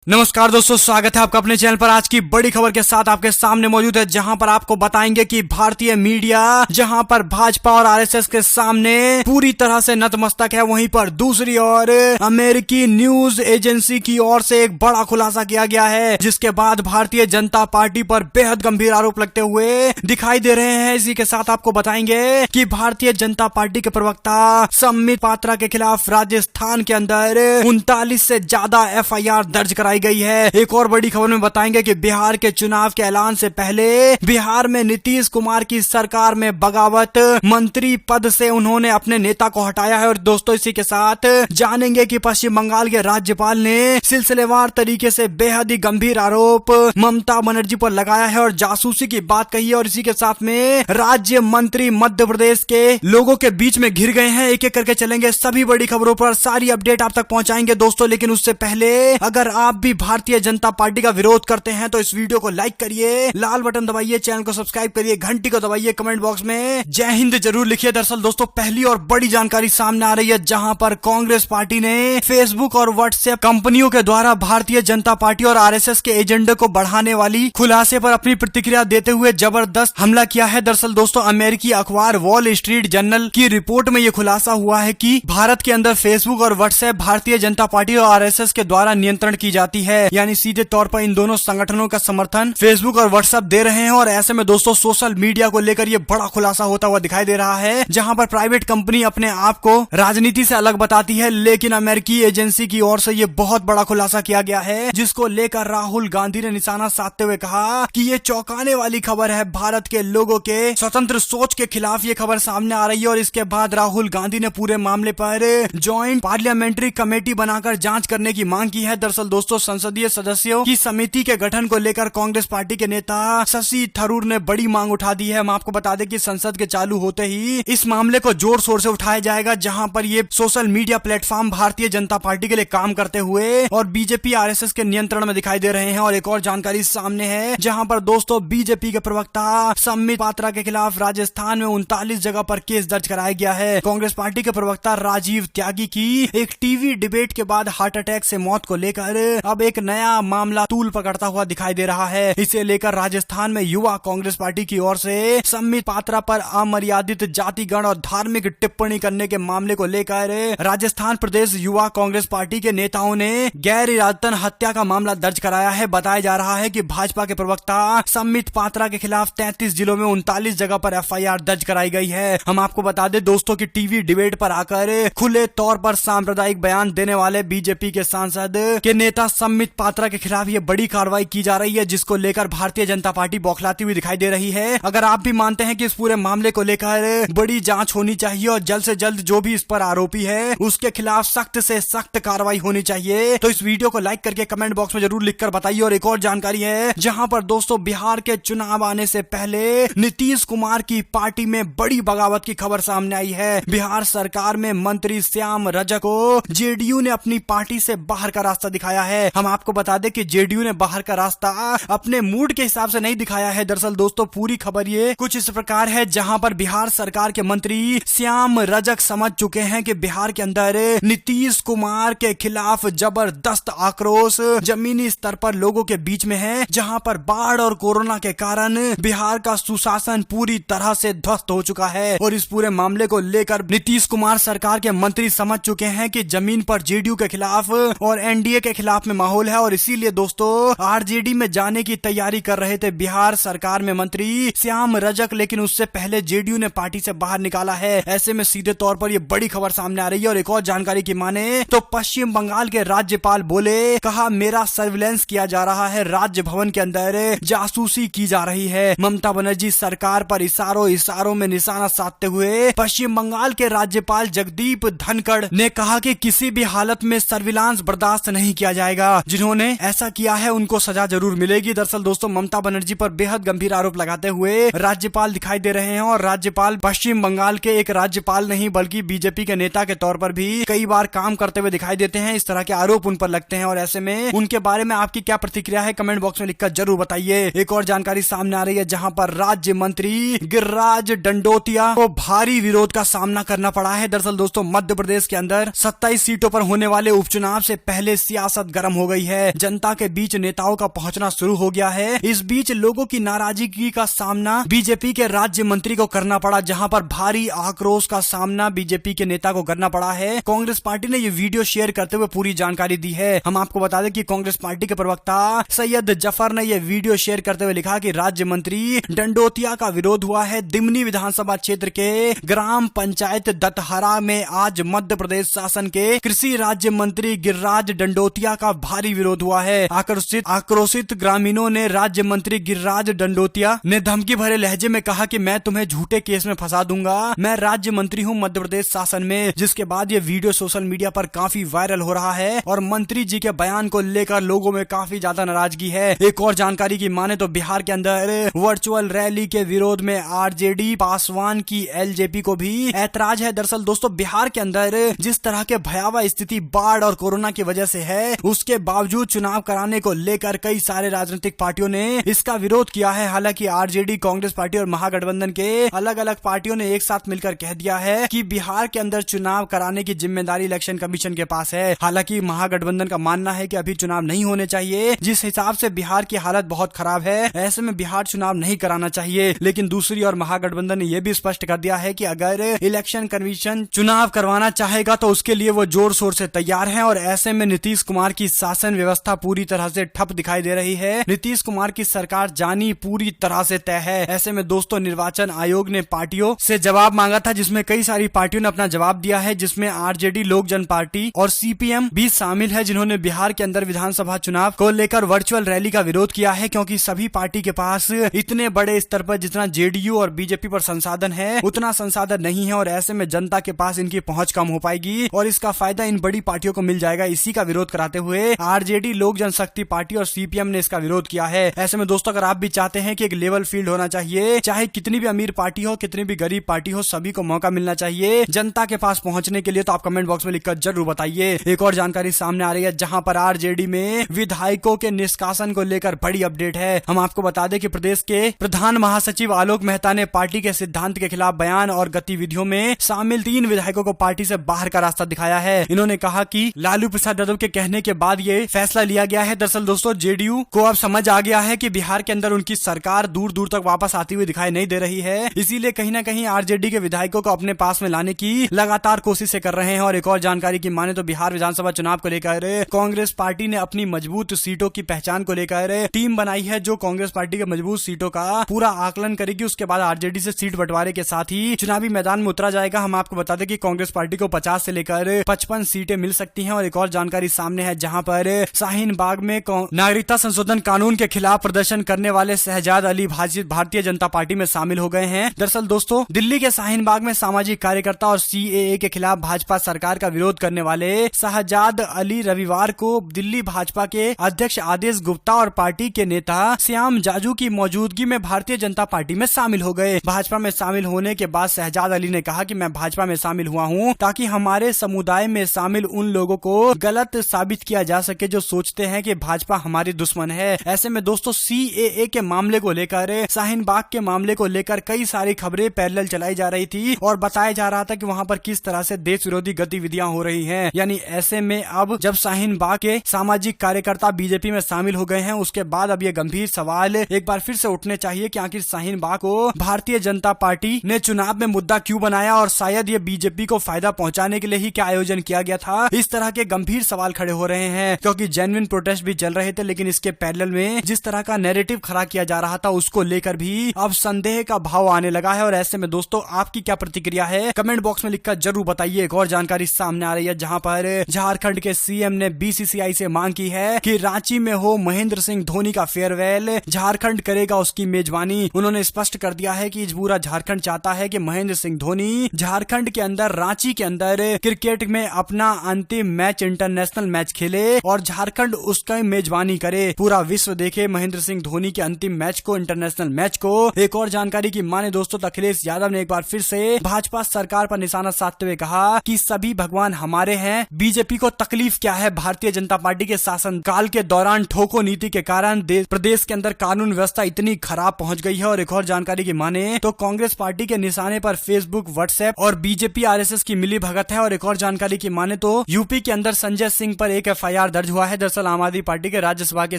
नमस्कार दोस्तों, स्वागत है आपका अपने चैनल पर। आज की बड़ी खबर के साथ आपके सामने मौजूद है, जहां पर आपको बताएंगे कि भारतीय मीडिया जहां पर भाजपा और आरएसएस के सामने पूरी तरह से नतमस्तक है, वहीं पर दूसरी ओर अमेरिकी न्यूज एजेंसी की ओर से एक बड़ा खुलासा किया गया है, जिसके बाद भारतीय जनता पार्टी पर बेहद गंभीर आरोप लगते हुए दिखाई दे रहे हैं। इसी के साथ आपको बताएंगे कि भारतीय जनता पार्टी के प्रवक्ता संबित पात्रा के खिलाफ राजस्थान के अंदर 39 से ज्यादा एफआईआर दर्ज कराई गई है। एक और बड़ी खबर में बताएंगे कि बिहार के चुनाव के ऐलान से पहले बिहार में नीतीश कुमार की सरकार में बगावत, मंत्री पद से उन्होंने अपने नेता को हटाया है। और दोस्तों, इसी के साथ जानेंगे कि पश्चिम बंगाल के राज्यपाल ने सिलसिलेवार तरीके से बेहद ही गंभीर आरोप ममता बनर्जी पर लगाया है और जासूसी की बात कही है। और इसी के साथ में राज्य मंत्री मध्य प्रदेश के लोगों के बीच में घिर गए हैं। एक एक करके चलेंगे सभी बड़ी खबरों पर, सारी अपडेट आप तक पहुंचाएंगे दोस्तों। लेकिन उससे पहले अगर आप भी भारतीय जनता पार्टी का विरोध करते हैं तो इस वीडियो को लाइक करिए, लाल बटन दबाइए, चैनल को सब्सक्राइब करिए, घंटी को दबाइए, कमेंट बॉक्स में जय हिंद जरूर लिखिए। दरअसल दोस्तों, पहली और बड़ी जानकारी सामने आ रही है, जहां पर कांग्रेस पार्टी ने फेसबुक और व्हाट्सएप कंपनियों के द्वारा भारतीय जनता पार्टी और आरएसएस के एजेंडे को बढ़ाने वाली खुलासे पर अपनी प्रतिक्रिया देते हुए जबरदस्त हमला किया है। दरअसल दोस्तों, अमेरिकी अखबार वॉल स्ट्रीट जर्नल की रिपोर्ट में यह खुलासा हुआ है कि भारत के अंदर फेसबुक और व्हाट्सएप भारतीय जनता पार्टी और आरएसएस के द्वारा नियंत्रण की जाती है, यानी सीधे तौर पर इन दोनों संगठनों का समर्थन फेसबुक और व्हाट्सएप दे रहे हैं। और ऐसे में दोस्तों, सोशल मीडिया को लेकर यह बड़ा खुलासा होता हुआ दिखाई दे रहा है, जहां पर प्राइवेट कंपनी अपने आप को राजनीति से अलग बताती है, लेकिन अमेरिकी एजेंसी की ओर से यह बहुत बड़ा खुलासा किया गया है, जिसको लेकर राहुल गांधी ने निशाना साधते हुए कहा कि यह चौंकाने वाली खबर है। भारत के लोगों के स्वतंत्र सोच के खिलाफ यह खबर सामने आ रही है। और इसके बाद राहुल गांधी ने पूरे मामले पर ज्वाइंट पार्लियामेंट्री कमेटी बनाकर जांच करने की मांग की है। दरअसल दोस्तों, संसदीय सदस्यों की समिति के गठन को लेकर कांग्रेस पार्टी के नेता शशि थरूर ने बड़ी मांग उठा दी है। हम आपको बता दें कि संसद के चालू होते ही इस मामले को जोर शोर से उठाया जाएगा, जहां पर ये social media platform Bharatiya Janata party के लिए काम करते हुए और बीजेपी आरएसएस के नियंत्रण में दिखाई दे रहे हैं। और एक और जानकारी सामने है, जहां पर दोस्तों बीजेपी के प्रवक्ता संबित पात्रा के खिलाफ राजस्थान में 39 जगह पर केस दर्ज कराया गया है। कांग्रेस पार्टी के प्रवक्ता राजीव त्यागी की एक टीवी डिबेट के बाद हार्ट अटैक से मौत को लेकर अब एक नया मामला तूल पकड़ता हुआ दिखाई दे रहा है। इसे लेकर राजस्थान में युवा कांग्रेस पार्टी की ओर से संबित पात्रा पर अमर्यादित जातिगण और धार्मिक टिप्पणी करने के मामले को लेकर राजस्थान प्रदेश युवा कांग्रेस पार्टी के नेताओं ने गैर इरादतन हत्या का मामला दर्ज कराया है। बताया जा रहा है कि भाजपा के प्रवक्ता संबित पात्रा के खिलाफ 33 जिलों में 39 जगह पर एफआईआर दर्ज कराई गई है। हम आपको बता दें दोस्तों कि टीवी डिबेट पर आकर खुले तौर पर सांप्रदायिक बयान देने वाले बीजेपी के सांसद के नेता संबित पात्रा के खिलाफ ये बड़ी कार्रवाई की जा रही है, जिसको लेकर भारतीय जनता पार्टी बौखलाती हुई दिखाई दे रही है। अगर आप भी मानते हैं कि इस पूरे मामले को लेकर बड़ी जांच होनी चाहिए और जल्द से जल्द जो भी इस पर आरोपी है उसके खिलाफ सख्त से सख्त कार्रवाई होनी चाहिए, तो इस वीडियो को लाइक करके कमेंट बॉक्स में जरूर लिखकर बताइए। और एक और जानकारी है, जहां पर दोस्तों बिहार के चुनाव आने से पहले नीतीश कुमार की पार्टी में बड़ी बगावत की खबर सामने आई है। बिहार सरकार में मंत्री श्याम रजक को जेडीयू ने अपनी पार्टी से बाहर का रास्ता दिखाया है। हम आपको बता दें कि जेडीयू ने बाहर का रास्ता अपने मूड के हिसाब से नहीं दिखाया है। दरअसल दोस्तों, पूरी खबर ये कुछ इस प्रकार है, जहां पर बिहार सरकार के मंत्री श्याम रजक समझ चुके हैं कि बिहार के अंदर नीतीश कुमार के खिलाफ जबरदस्त आक्रोश जमीनी स्तर पर लोगों के बीच में है, जहां पर बाढ़ और कोरोना के कारण बिहार का सुशासन पूरी तरह से ध्वस्त हो चुका है। और इस पूरे मामले को लेकर नीतीश कुमार सरकार के मंत्री समझ चुके हैं कि जमीन पर जेडीयू के खिलाफ और एनडीए के खिलाफ में माहौल है, और इसीलिए दोस्तों आरजेडी में जाने की तैयारी कर रहे थे बिहार सरकार में मंत्री श्याम रजक, लेकिन उससे पहले जेडीयू ने पार्टी से बाहर निकाला है। ऐसे में सीधे तौर पर यह बड़ी खबर सामने आ रही है। और एक और जानकारी की माने तो पश्चिम बंगाल के राज्यपाल बोले, कहा मेरा सर्विलेंस किया जा रहा है, राज्य भवन के अंदर जासूसी की जा रही है। ममता बनर्जी सरकार पर इशारों में निशाना साधते हुए पश्चिम बंगाल के राज्यपाल जगदीप धनखड़ ने कहा कि किसी भी हालत में सर्विलांस बर्दाश्त नहीं किया जाएगा। जिन्होंने ऐसा किया है उनको सजा जरूर मिलेगी। दरअसल दोस्तों, ममता बनर्जी पर बेहद गंभीर आरोप लगाते हुए राज्यपाल दिखाई दे रहे हैं, और राज्यपाल पश्चिम बंगाल के एक राज्यपाल नहीं बल्कि बीजेपी के नेता के तौर पर भी कई बार काम करते हुए दिखाई देते हैं। इस तरह के आरोप उन पर लगते हैं, और ऐसे में उनके बारे में आपकी क्या प्रतिक्रिया है कमेंट बॉक्स में लिखकर जरूर बताइए। एक और जानकारी सामने आ रही है, जहां पर राज्य मंत्री गिरिराज दंडोतिया को भारी विरोध का सामना करना पड़ा है। दरअसल दोस्तों, मध्य प्रदेश के अंदर 27 सीटों पर होने वाले उपचुनाव से पहले सियासत गर्म खत्म हो गई है। जनता के बीच नेताओं का पहुंचना शुरू हो गया है। इस बीच लोगों की नाराजगी का सामना बीजेपी के राज्य मंत्री को करना पड़ा, जहां पर भारी आक्रोश का सामना बीजेपी के नेता को करना पड़ा है। कांग्रेस पार्टी ने ये वीडियो शेयर करते हुए पूरी जानकारी दी है। हम आपको बता दें कि कांग्रेस पार्टी के प्रवक्ता सैयद जफर ने यह वीडियो शेयर करते हुए लिखा कि राज्य मंत्री डंडोतिया का विरोध हुआ है। दिमनी विधानसभा क्षेत्र के ग्राम पंचायत दतहरा में आज मध्य प्रदेश शासन के कृषि राज्य मंत्री गिरिराज डंडोतिया का भारी विरोध हुआ है। आक्रोशित ग्रामीणों ने राज्य मंत्री गिरिराज डंडोतिया ने धमकी भरे लहजे में कहा कि मैं तुम्हें झूठे केस में फंसा दूंगा, मैं राज्य मंत्री हूं मध्य प्रदेश शासन में। जिसके बाद ये वीडियो सोशल मीडिया पर काफी वायरल हो रहा है और मंत्री जी के बयान को लेकर लोगों में काफी ज्यादा नाराजगी है। एक और जानकारी की माने तो बिहार के अंदर वर्चुअल रैली के विरोध में आरजेडी पासवान की एलजेपी को भी ऐतराज है। दरअसल दोस्तों बिहार के अंदर जिस तरह के भयावह स्थिति बाढ़ और कोरोना की वजह से है, उसके बावजूद चुनाव कराने को लेकर कई सारे राजनीतिक पार्टियों ने इसका विरोध किया है। हालांकि आरजेडी, कांग्रेस पार्टी और महागठबंधन के अलग अलग पार्टियों ने एक साथ मिलकर कह दिया है कि बिहार के अंदर चुनाव कराने की जिम्मेदारी इलेक्शन कमीशन के पास है। हालांकि महागठबंधन का मानना है कि अभी चुनाव नहीं होने चाहिए। जिस हिसाब से बिहार की हालत बहुत खराब है, ऐसे में बिहार चुनाव नहीं कराना चाहिए। लेकिन दूसरी ओर महागठबंधन ने यह भी स्पष्ट कर दिया है कि अगर इलेक्शन कमीशन चुनाव करवाना चाहेगा तो उसके लिए वो जोर शोर से तैयार है। और ऐसे में नीतीश कुमार की शासन व्यवस्था पूरी तरह से ठप दिखाई दे रही है। नीतीश कुमार की सरकार जानी पूरी तरह से तय है। ऐसे में दोस्तों निर्वाचन आयोग ने पार्टियों से जवाब मांगा था, जिसमें कई सारी पार्टियों ने अपना जवाब दिया है, जिसमें आरजेडी, लोक जनपार्टी और सीपीएम भी शामिल है, जिन्होंने बिहार के अंदर विधानसभा चुनाव को लेकर वर्चुअल रैली का विरोध किया है। क्योंकि सभी पार्टी के पास इतने बड़े स्तर पर जितना जेडीयू और बीजेपी पर संसाधन है, उतना संसाधन नहीं है और ऐसे में जनता के पास इनकी पहुंच कम हो पाएगी और इसका फायदा इन बड़ी पार्टियों को मिल जाएगा। इसी का विरोध कराते हुए आरजेडी, लोक जनशक्ति पार्टी और सीपीएम ने इसका विरोध किया है। ऐसे में दोस्तों अगर आप भी चाहते हैं कि एक लेवल फील्ड होना चाहिए, चाहे कितनी भी अमीर पार्टी हो, कितनी भी गरीब पार्टी हो, सभी को मौका मिलना चाहिए जनता के पास पहुंचने के लिए, तो आप कमेंट बॉक्स में लिखकर जरूर बताइए। एक और जानकारी सामने आ रही है, जहां पर आरजेडी में विधायकों के निष्कासन को लेकर बड़ी अपडेट है। हम आपको बता दें कि प्रदेश के प्रधान महासचिव आलोक मेहता ने पार्टी के सिद्धांत के खिलाफ बयान और गतिविधियों में शामिल 3 विधायकों को पार्टी से बाहर का रास्ता दिखाया है। इन्होंने कहा कि लालू प्रसाद यादव के कहने के बाद ये फैसला लिया गया है। दरअसल दोस्तों जेडीयू को अब समझ आ गया है कि बिहार के अंदर उनकी सरकार दूर दूर तक वापस आती हुई दिखाई नहीं दे रही है, इसीलिए कहीं ना कहीं आरजेडी के विधायकों को अपने पास में लाने की लगातार कोशिशें कर रहे हैं। और एक और जानकारी की माने तो बिहार विधानसभा चुनाव को लेकर कांग्रेस पार्टी ने अपनी मजबूत सीटों की पहचान को लेकर टीम बनाई है, जो कांग्रेस पार्टी के मजबूत सीटों का पूरा आकलन करेगी। उसके बाद आरजेडी से सीट बंटवारे के साथ ही चुनावी मैदान में उतरा जाएगा। हम आपको बता दें कि कांग्रेस पार्टी को 50 से लेकर 55 सीटें मिल सकती हैं। और एक और जानकारी सामने है, जहां पर शाहीन बाग में नागरिकता संशोधन कानून के खिलाफ प्रदर्शन करने वाले शहजाद अली भारतीय जनता पार्टी में शामिल हो गए हैं। दरअसल दोस्तों दिल्ली के शाहीन बाग में सामाजिक कार्यकर्ता और सीएए के खिलाफ भाजपा सरकार का विरोध करने वाले शहजाद अली रविवार को दिल्ली भाजपा के अध्यक्ष आदेश गुप्ता और पार्टी के नेता श्याम जाजू की मौजूदगी में भारतीय जनता पार्टी में शामिल हो गए। भाजपा में शामिल होने के बाद शहजाद अली ने कहा कि मैं भाजपा में शामिल हुआ हूं ताकि हमारे समुदाय में शामिल उन लोगों को गलत साबित किया जा सके जो सोचते हैं कि भाजपा हमारी दुश्मन है। ऐसे में दोस्तों सीएए के मामले को लेकर, शाहीन बाग के मामले को लेकर कई सारी खबरें पैरेलल चलाई जा रही थी और बताया जा रहा था कि वहां पर किस तरह से देश विरोधी गतिविधियां हो रही हैं। यानी ऐसे में अब जब शाहीन बाग के सामाजिक कार्यकर्ता बीजेपी में शामिल हो गए हैं, उसके बाद अब ये गंभीर सवाल एक बार फिर से उठने चाहिए कि आखिर शाहीन बाग को भारतीय जनता पार्टी ने चुनाव में मुद्दा क्यों बनाया और शायद ये बीजेपी को फायदा पहुंचाने के लिए ही क्या आयोजन किया गया था। इस तरह के गंभीर सवाल खड़े हो रहे हैं क्योंकि जेन्युइन प्रोटेस्ट भी चल रहे थे, लेकिन इसके पैरेलल में जिस तरह का नैरेटिव खड़ा किया जा रहा था उसको लेकर भी अब संदेह का भाव आने लगा है। और ऐसे में दोस्तों आपकी क्या प्रतिक्रिया है, कमेंट बॉक्स में लिखकर जरूर बताइए। एक और जानकारी सामने आ रही है, जहां पर झारखंड के सीएम ने बीसीसीआई से मांग की है कि रांची में हो महेंद्र सिंह धोनी का फेयरवेल, झारखंड करेगा उसकी मेजबानी। उन्होंने स्पष्ट कर दिया है कि पूरा झारखंड चाहता है कि महेंद्र सिंह धोनी झारखंड के अंदर, रांची के अंदर क्रिकेट में अपना अंतिम मैच, इंटरनेशनल मैच खेले और झारखंड उसका मेजबानी करे, पूरा विश्व देखे महेंद्र सिंह धोनी के अंतिम मैच को, इंटरनेशनल मैच को। एक और जानकारी की माने दोस्तों तो अखिलेश यादव ने एक बार फिर से भाजपा सरकार पर निशाना साधते हुए कहा कि सभी भगवान हमारे हैं, बीजेपी को तकलीफ क्या है। भारतीय जनता पार्टी के शासन काल के दौरान ठोको नीति के कारण प्रदेश के अंदर कानून व्यवस्था इतनी खराब पहुंच गई है। और एक और जानकारी की माने तो कांग्रेस पार्टी के निशाने पर फेसबुक, व्हाट्सएप और बीजेपी आरएसएस की मिली भगत है। और एक और जानकारी की माने तो यूपी के अंदर संजय सिंह पर एक FIR दर्ज हुआ है। दरअसल आम आदमी पार्टी के राज्यसभा के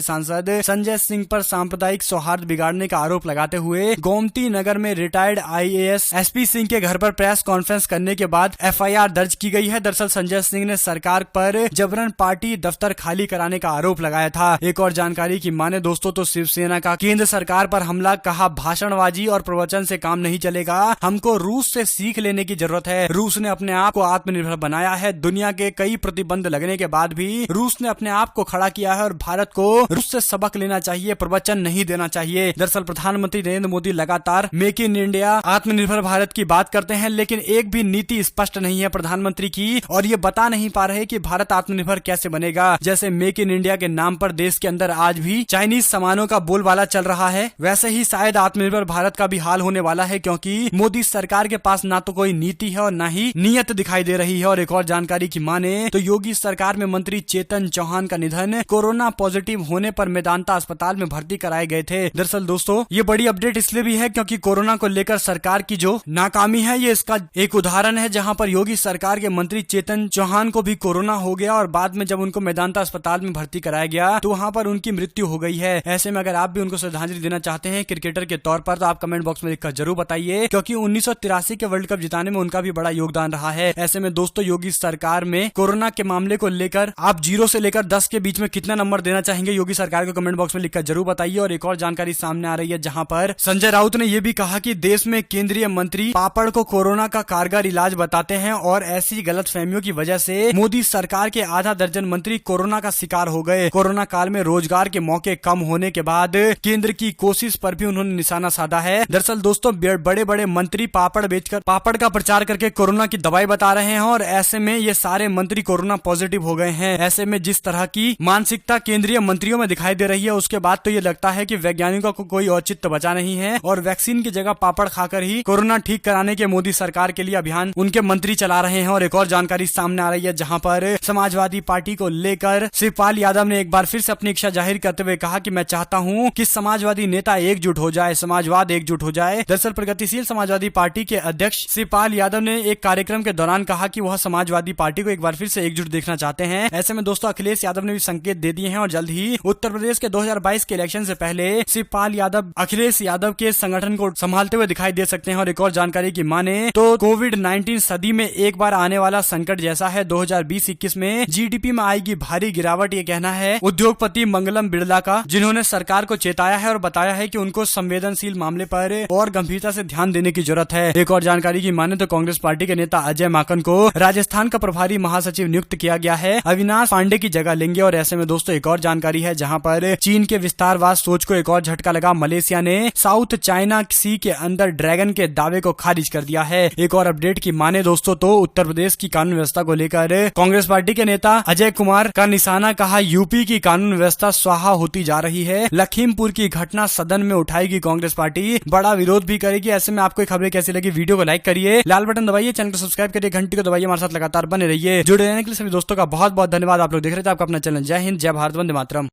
सांसद संजय सिंह पर सांप्रदायिक सौहार्द बिगाड़ने का आरोप लगाते हुए गोमती नगर में रिटायर्ड IAS SP सिंह के घर पर प्रेस कॉन्फ्रेंस करने के बाद FIR दर्ज की गई है। दरअसल संजय सिंह ने सरकार पर जबरन पार्टी दफ्तर खाली कराने का आरोप लगाया था। एक और जानकारी की माने दोस्तों तो शिवसेना का केंद्र सरकार पर हमला, कहा भाषणबाजी और प्रवचन से काम नहीं चलेगा, हमको रूस से सीख लेने की जरूरत है। रूस ने अपने आप को आत्मनिर्भर बनाया है। दुनिया के कई प्रतिबंध लगने के बाद भी रूस ने अपने आप को खड़ा किया है और भारत को रूस से सबक लेना चाहिए, प्रवचन नहीं देना चाहिए। दरअसल प्रधानमंत्री नरेंद्र मोदी लगातार मेक इन इंडिया, आत्मनिर्भर भारत की बात करते हैं, लेकिन एक भी नीति स्पष्ट नहीं है प्रधानमंत्री की और ये बता नहीं पा रहे कि भारत आत्मनिर्भर कैसे बनेगा। जैसे मेक इन इंडिया के नाम पर देश के अंदर आज भी चाइनीज सामानों का बोलबाला चल रहा है, वैसे ही शायद आत्मनिर्भर भारत का भी हाल होने वाला है, क्योंकि मोदी सरकार के पास ना तो कोई नीति है और ना ही नीयत दिखाई दे रही है। और एक और जानकारी की माने तो योगी सरकार में मंत्री चेतन चौहान का निधन कोरोना पॉजिटिव होने पर मेदांता अस्पताल में भर्ती कराए गए थे। दरअसल दोस्तों ये बड़ी अपडेट इसलिए भी है क्योंकि कोरोना को लेकर सरकार की जो नाकामी है ये इसका एक उदाहरण है, जहां पर योगी सरकार के मंत्री चेतन चौहान को भी कोरोना हो गया और बाद में जब उनको मेदांता अस्पताल में भर्ती कराया गया तो वहां पर उनकी मृत्यु हो गई है। ऐसे में अगर आप भी उनको श्रद्धांजलि देना चाहते हैं क्रिकेटर के तौर पर तो आप कमेंट बॉक्स में लिखकर जरूर बताइए, क्योंकि 1983 के वर्ल्ड कप जिताने में उनका भी बड़ा योगदान रहा है। ऐसे में दोस्तों योगी सरकार में कोरोना के मामले को लेकर आप 0 से लेकर 10 के बीच में कितना नंबर देना चाहेंगे योगी सरकार को कमेंट बॉक्स में लिखकर जरूर बताइए। और एक और जानकारी सामने आ रही है जहां पर संजय राउत ने यह भी कहा कि देश में केंद्रीय मंत्री पापड़ को कोरोना का कारगर इलाज बताते हैं और ऐसी गलतफहमियों की वजह से मोदी सरकार के आधा दर्जन मंत्री कोरोना का शिकार हो गए। कोरोना काल में रोजगार के मौके कम होने के बाद केंद्र की कोशिश पर भी उन्होंने निशाना साधा है। दरअसल दोस्तों बड़े बड़े मंत्री पापड़ बेचकर पापड़ का प्रचार करके कोरोना की दवाई बता रहे हैं और ऐसे में ये सारे मंत्री कोरोना पॉजिटिव हो गए हैं। ऐसे में जिस तरह की मानसिकता केंद्रीय मंत्रियों में दिखाई दे रही है उसके बाद तो ये लगता है कि वैज्ञानिकों को कोई औचित्य बचा नहीं है और वैक्सीन की जगह पापड़ खाकर ही कोरोना ठीक कराने के मोदी सरकार के लिए अभियान उनके मंत्री चला रहे हैं। और एक और जानकारी सामने आ रही है जहां पर समाजवादी पार्टी को लेकर शिवपाल यादव ने एक बार फिर से अपनी इच्छा जाहिर करते हुए कहा कि मैं चाहता हूं कि समाजवादी नेता एकजुट हो जाए, समाजवाद एकजुट हो जाए। दरअसल प्रगतिशील समाजवादी पार्टी के अध्यक्ष शिवपाल यादव ने एक कार्यक्रम के दौरान कहा कि वह समाजवादी पार्टी को एक बार फिर से एकजुट देखना चाहते हैं। ऐसे में दोस्तों अखिलेश यादव ने भी संकेत दे दिए हैं और जल्द ही उत्तर प्रदेश के 2022 के इलेक्शन से पहले शिवपाल यादव अखिलेश यादव के संगठन को संभालते हुए दिखाई दे सकते हैं। और एक और जानकारी की माने तो कोविड-19 सदी में एक बार आने वाला संकट जैसा है। 2020-21 में GDP में आएगी भारी गिरावट, ये कहना है उद्योगपति मंगलम बिड़ला का, जिन्होंने सरकार को चेताया है और बताया है कि उनको संवेदनशील मामले पर और गंभीरता से ध्यान देने की जरूरत है। एक और जानकारी की माने तो कांग्रेस पार्टी के नेता अजय माकन को राजस्थान का प्रभारी महासचिव नियुक्त किया गया है, अविनाश पांडे की जगह लेंगे। और ऐसे में दोस्तों एक और जानकारी है जहां पर चीन के विस्तारवाद सोच को एक और झटका लगा। मलेशिया ने साउथ चाइना सी के अंदर ड्रैगन के दावे को खारिज कर दिया है। एक और अपडेट की माने दोस्तों तो उत्तर प्रदेश की कानून व्यवस्था को लेकर कांग्रेस पार्टी के नेता अजय कुमार का निशाना, कहा यूपी की कानून व्यवस्था स्वाहा होती जा रही है। लखीमपुर की घटना सदन में उठाएगी कांग्रेस पार्टी, बड़ा विरोध भी करेगी। ऐसे में आपको खबरें कैसी लगी वीडियो को लाइक करिए, लाल बटन दबाइए, चैनल को सब्सक्राइब करिए, घंटी को दबाइए, हमारे साथ लगातार बने रहिए। जुड़े रहने के लिए सभी दोस्तों का बहुत बहुत धन्यवाद। आप लोग देख रहे थे आपका अपना चैनल। जय हिंद, जय भारत, वंदे मातरम।